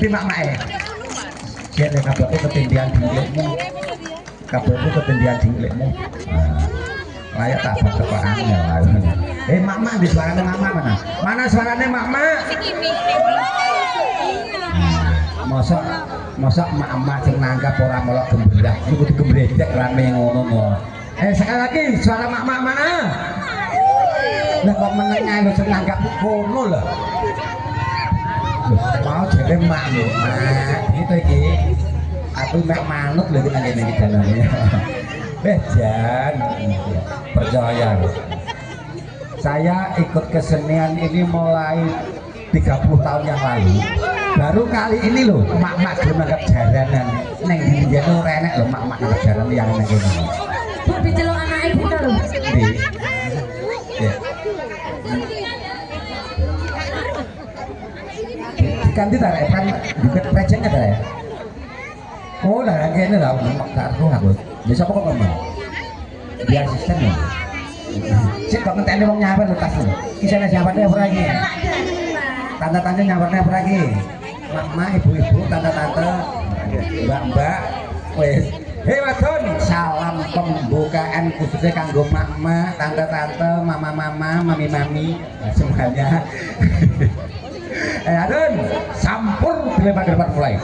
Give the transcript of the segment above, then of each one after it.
Di makmae. Kene kabehku ketindihan dinglikmu. Kabehku ketindihan dinglikmu. Layak tak bertepakan ya. Mak di suarane mama mana? Mana suarane mak? Masa mak sing nanggap ora melok gembrak. Iku digembredek rame ngono kok. Sekali lagi suara mak mana? Lah kok meneng ae lho sing nanggap ngono lho. Mau jadi makhluk, itu iki. Aku mek manut lho iki nang kene iki dalane. Jan, percaya. Saya ikut kesenian ini mulai 30 tahun yang lalu. Baru kali ini loh, mak-mak gelem nanggap jaranan. Neng di Indian ora enek lho mak-mak nanggap jaranan yang nang kene. Bu diceluk anake kita lho. Nggih. Ya. Ganti tak kan bukan projectnya tak ya? Oh lah kayaknya lah kartu aku bisa kok ngomong biar asisten ya cek kok ngenteni wong nyapa lho tas lho isine nyapane ora iki tante-tante nyapane ora iki mama ibu-ibu tante-tante mbak-mbak wis Hei wadon, salam pembukaan khususnya kanggo mak-mak, tante-tante, mama-mama, mami-mami, semuanya. Adon, sampur dilempar ke depan mulai.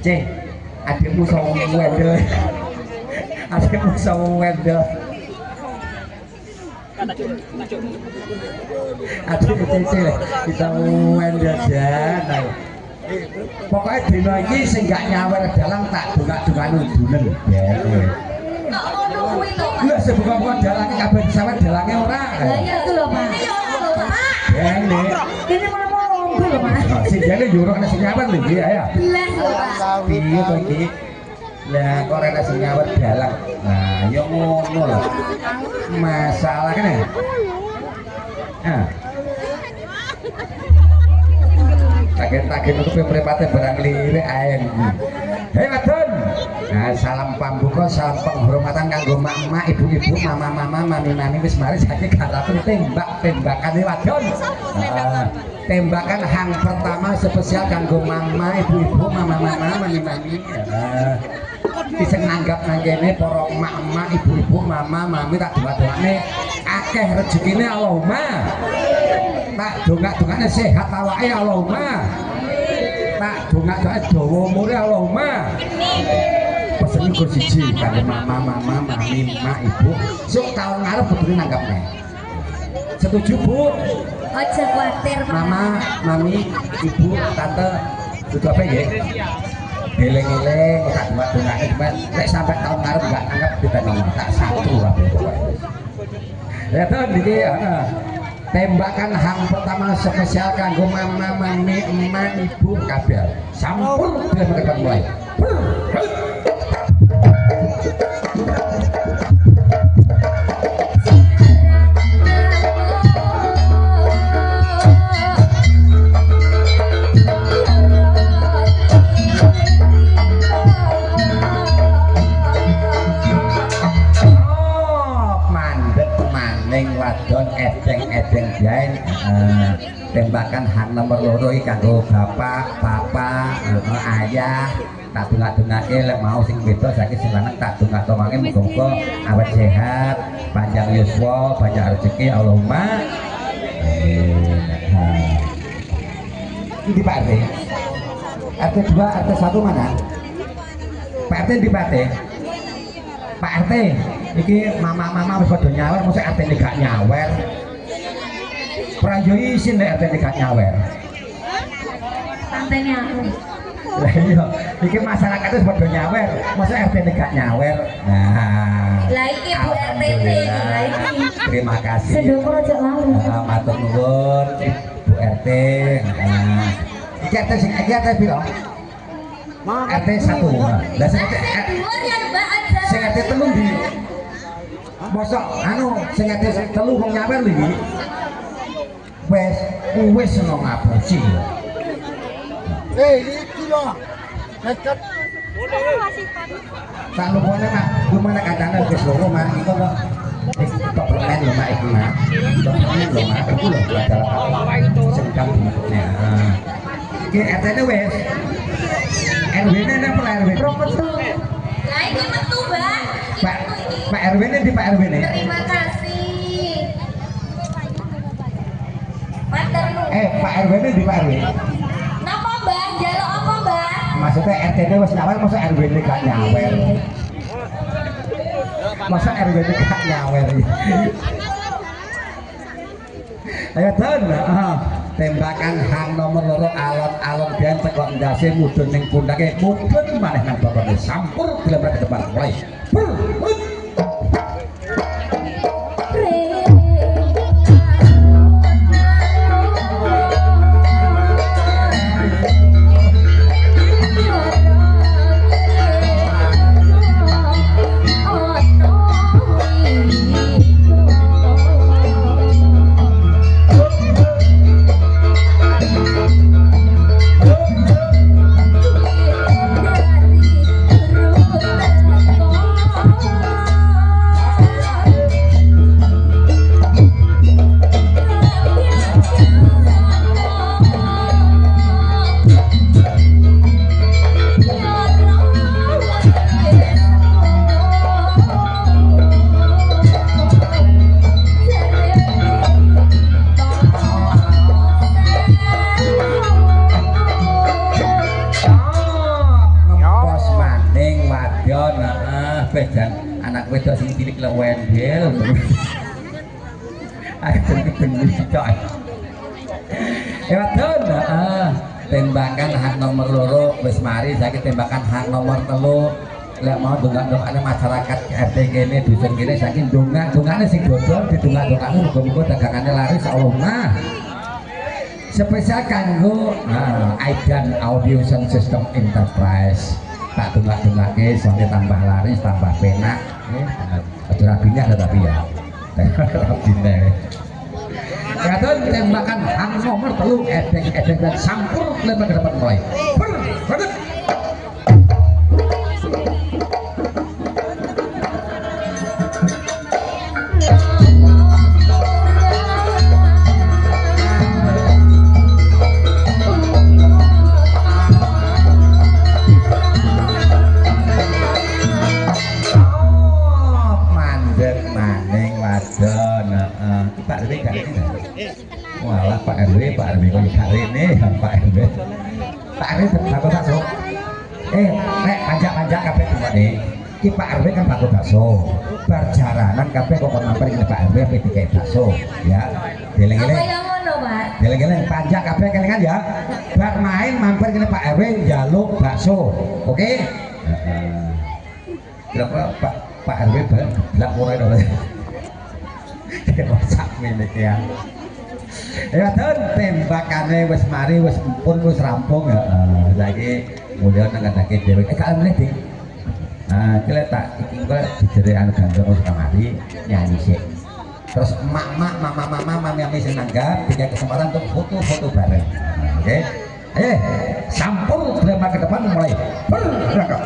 Cek, adikmu sama wendel, adikmu sama wendel, adikmu cece kita wendel jangan. Pokoknya dino iki sing gak nyawer dalang tak dungak-dungan udunen. Lha sebuka dalange kabeh disawer dalange ora. Lah iya itu lho, Pak. Ya ini. Ini malah monggo lho, Pak. Sing jane yo ora sing nyawer lho iki ya. Belas lho, Pak. Piye to iki? Lah kok ora sing nyawer dalang. Nah, yo ngono lho. Masalah kene. Nah. Tagen-tagen untuk prepate barang lirik ae. Hei wadon. Nah, salam pambuka, salam penghormatan kanggo mak-mak, ibu-ibu, mama-mama, mami-mami wis mari saiki galaken tembak-tembakane wadon. Tembakan hang pertama spesial kanggo mama, ibu-ibu, mama-mama, mami-mami. Bisa nanggap nanggene para mak-mak, ibu-ibu, mama, mami tak doa-doane akeh rezekine Allahumma. Tak dongak-dongane sehat awake Allahumma. Tak dongak-dongane dawa umure Allahumma. Pesen kur siji kanggo mama, mami, mak, ibu. Sok taun ngarep kudune nanggapne. Setuju, Bu? Aja kuatir, Mama, mami, ibu, tante, dudu apa nggih? Geleng-geleng tak dongak-dongake nek sampai taun ngarep enggak nanggap ditanya tak satu kabeh. Ya to niki tembakan hang pertama spesial kanggo mama, mami, emak, ibu kabeh. Sampun dilempar mulai. Wadon edeng-edeng jain tembakan hang nomor loro iki kanggo bapak, ayah tak dungak-dungake lek mau sing beda saiki sing lanang tak dungak-dungake muga-muga awet sehat, panjang yuswa, banyak rezeki Allahumma. Ini Pak RT. RT 2, RT 1 mana? Pak RT di Pak RT. Pak RT, iki mama-mama wis padha nyawer, mosok RT ini gak nyawer. Prayo isin nek RT ini gak nyawer. matanya aku. Lah iya, iki masyarakat itu padha nyawer, masa RT ini gak nyawer. Nah. Lah iki Bu RT iki, lah iki. Terima kasih. Sedulur aja lalu. Matur nuwun Bu RT. Nah. Iki RT sing iki RT piro? RT 1. Lah sing RT Dua ya Mbak aja. sing RT 3 di. Mosok anu sing RT 3 wong nyawer lho iki. Wes ono ngapusi. Iki loh. Nekat. Tak lupone mak, gimana katanya wis loro mak iku kok. Tok permen lho mak iki mak. Tok permen lho mak iku lho adalah sengkang dimaksudnya. Iki RT-ne wis. RW-ne nang RW. Prometu. Lah iki metu, Mbak. Pak RW-ne di Pak RW-ne. Terima kasih. Matur nuwun. Pak RW-ne di Pak RW. Napa Mbak? Jaluk apa Mbak? Maksudnya RT-ne wis nyawer, masa RW-ne gak nyawer. Masa RW-ne gak nyawer. Ayo Don, tembakan hang nomor loro alon-alon biyen teko ndase mudhun ning pundake mudhun maneh nang bapake sampur gelem ke depan mulai. Anak wedok sing cilik lewendel. Aku benci coy. Ya Don, tembakan hak nomor loro wis mari saiki tembakan hak nomor 3. Lek mau dongak-dongakane masyarakat RT kene dusun kene saking dongak-dongakane sing dodol didongak-dongakne muga-muga dagangane laris Allahumma. Spesial kanggo Aidan Audio Sound System Enterprise. Tak dongak-dongake sampai tambah laris, tambah penak. Aja rabinya tetapi ya. Rabine. Kadon tembakan hang nomor 3 edeng dan sampur lempar ke depan mulai. Bergerak. Pak RW gak ini walah Pak RW kok gak ini Pak RW bakso bakso nek panjak-panjak kabeh dimane iki Pak RW kan bakso bakso berjaranan kabeh kok mampir ini Pak RW dikai bakso ya deleng-eleng apa yang ngono Pak? Deleng-eleng panjak kabeh kelingan ya bar main mampir ini Pak RW njaluk bakso oke kira-kira Pak RW belak ora lho masak milik ya. Ya Don, tembakannya wis mari wis pun wis rampung ya. Saiki mulya nang kadake dhewe. Gak meneh, Dik. Kile tak iki kok dijere anu gandeng wis kamari nyanyi sik. Terus mama sing nanggap dikasih kesempatan untuk foto-foto bareng. Oke. Sampur drama ke depan mulai. Bergerak.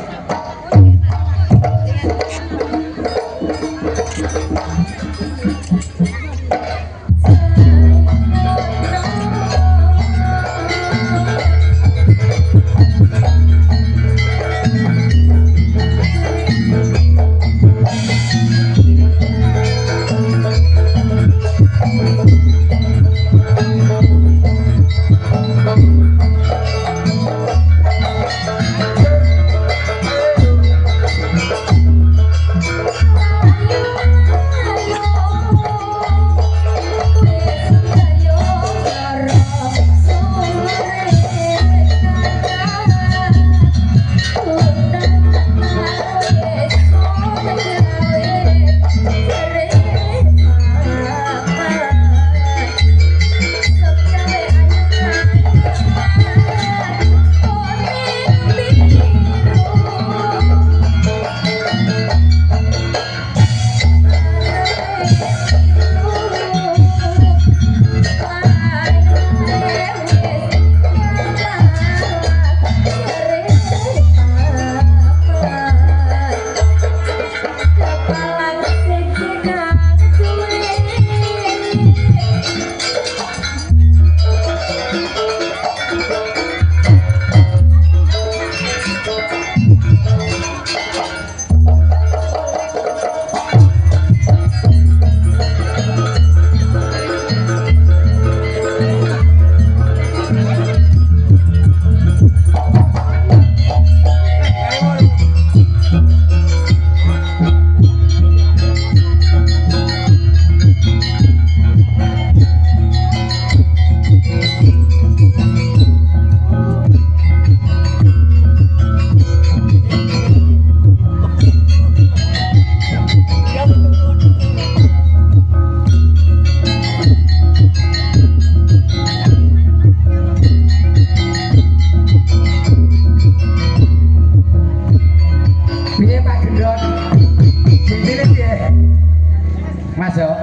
Masuk.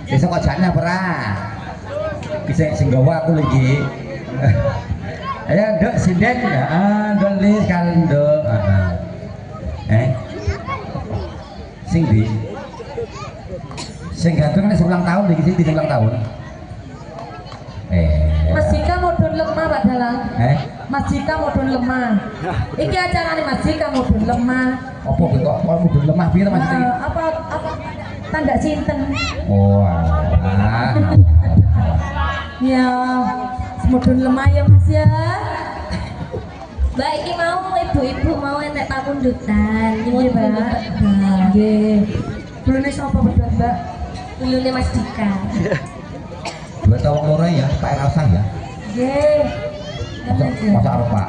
Besok kok jane ora. Bisa sing gawa aku lagi. Ayo nduk sinden. Heeh, nduk lis kan nduk. Sing di. Sing gantung nek ulang tahun iki sing ulang tahun. Mas Jika modun lemah Pak Dalang. Mas Jika modun lemah. Iki acarane Mas Jika modun lemah. Apa kok modun lemah piye Mas iki? Apa tanda cinten. Oh, alah. Ya, modun lemah ya Mas ya. Mbak iki mau ibu-ibu mau enek pamundutan. Nggih, Mbak. Nggih. Bulune sapa bedhot, Mbak? Bulune Mas Dika. Dua tahun loro ya, Pak Elsa ya. Nggih. Masa arep Pak.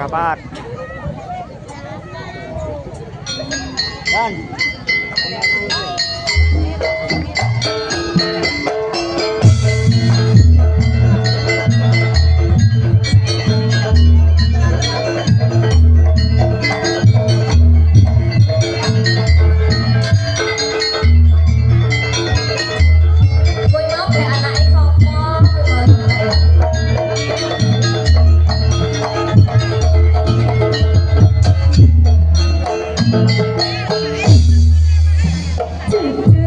Rapat. Dan Kowe mau be anake sapa? Cucu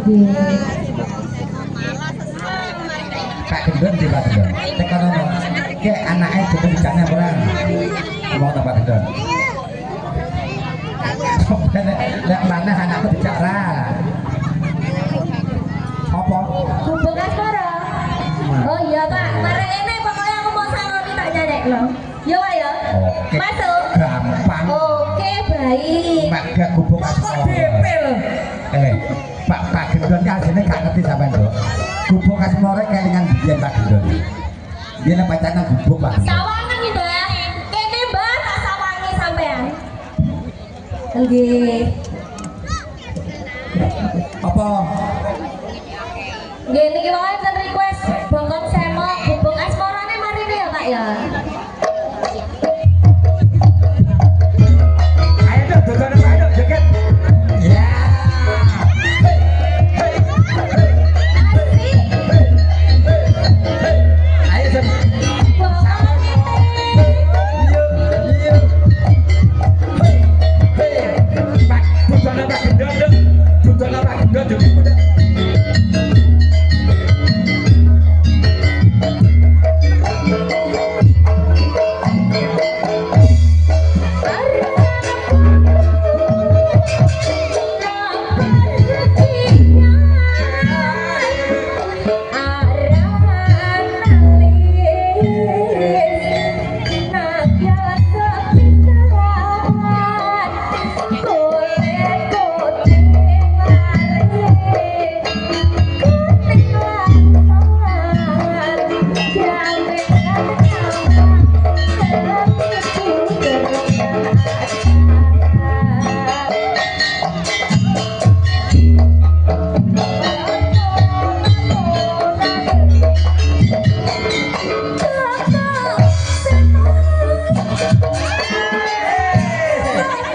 Pak Gendon di Pak Gendon. Tekan ono. Ke anake cukup bicaranya ora. Ngomong nang Pak Gendon. Lek mana anakku bicara. Apa? Gubuk asmara. Oh iya Pak, mari ini pokoknya aku mau sangon tak nyadek loh. Yo Pak ya. Oke. Masuk. Gampang. Oke baik. Mak gak gubuk asmara. Pak Gendon kan asline gak ngerti sampean lho. Gubuk asmara kelingan biyen Pak Gendon. Biyen pacaran gubuk Pak. Sawangan nih Mbak. Kene Mbak tak sawangi sampean. Nggih. Apa? Nggih niki wae ten request bongkong semok gubuk asmarane marine ya Pak ya. Ayo dong, dodolan Pak, ayo joget. Ya. Ayo Sen. Pak, dodolan Pak Gendon dong. Dodolan Pak Gendon joget udah.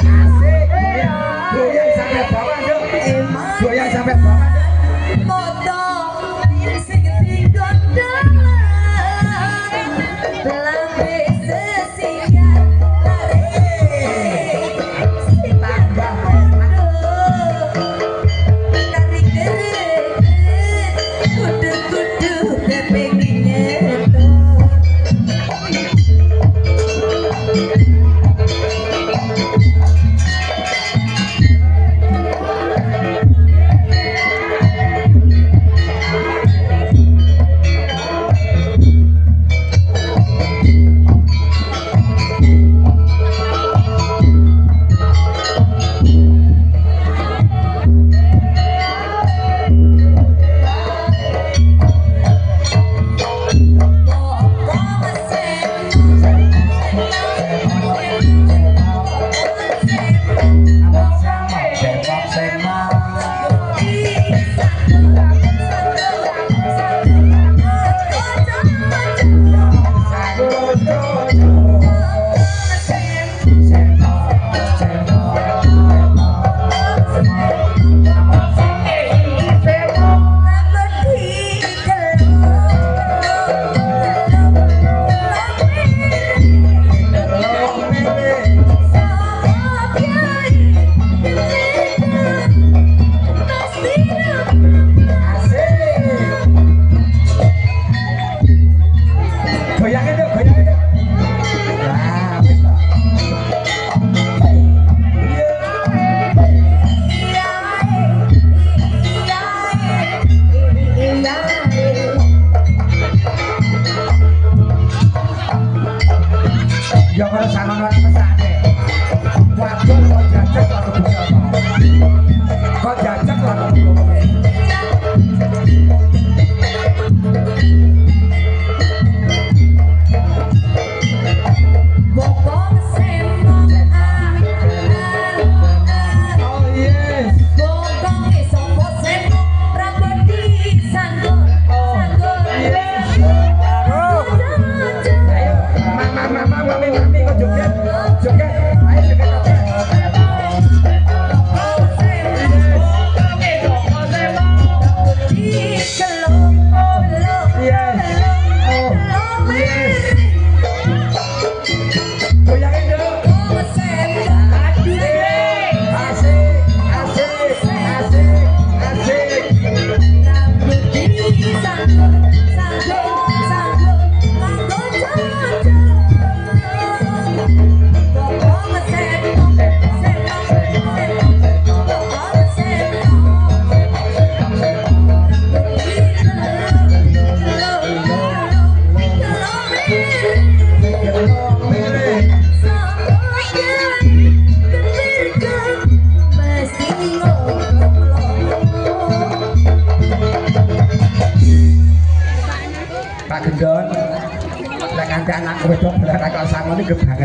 Asik, ya.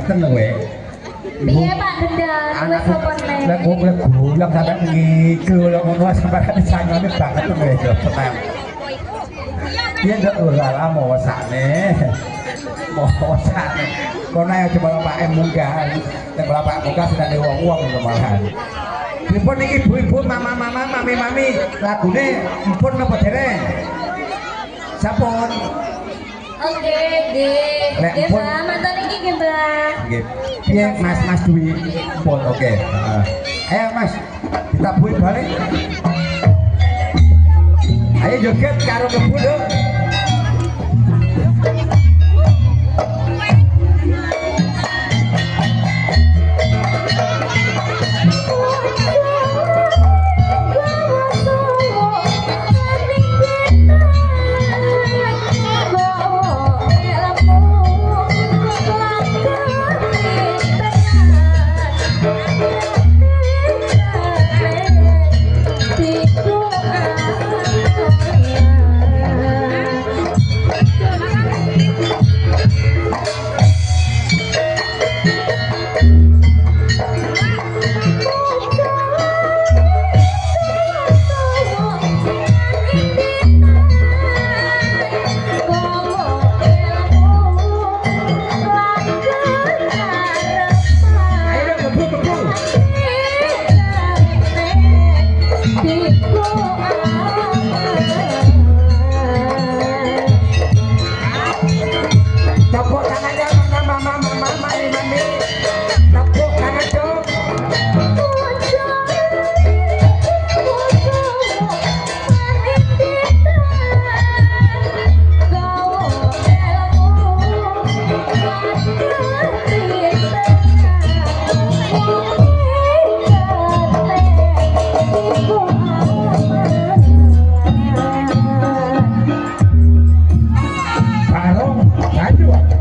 ngaten lho we. Piye Pak Gendang? Wis Anakku sapa nek? lek kok gulang sampe ngigel lho ngono sampe disangane banget lho we. Tenang. Dia ndak ora mau wasane. Mau wasane. Kono ae coba Pak M munggah. Nek Pak munggah sedane wong-wong lho malahan. Pripun iki ibu-ibu, mama-mama, mami-mami, lagune empun napa dereng? Sampun. Oke, nggih. Lek Nggih, pun- Mbak, mantan iki nggih, Mbak. Nggih. Piye Mas Dwi? Empun, oke. Ayo Mas, ditabuhi balik. Ayo joget karo kebu dong. Tepuk tangannya mama, mami. Tepuk tangan dong. Barong, lanjut.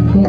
Thank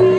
you.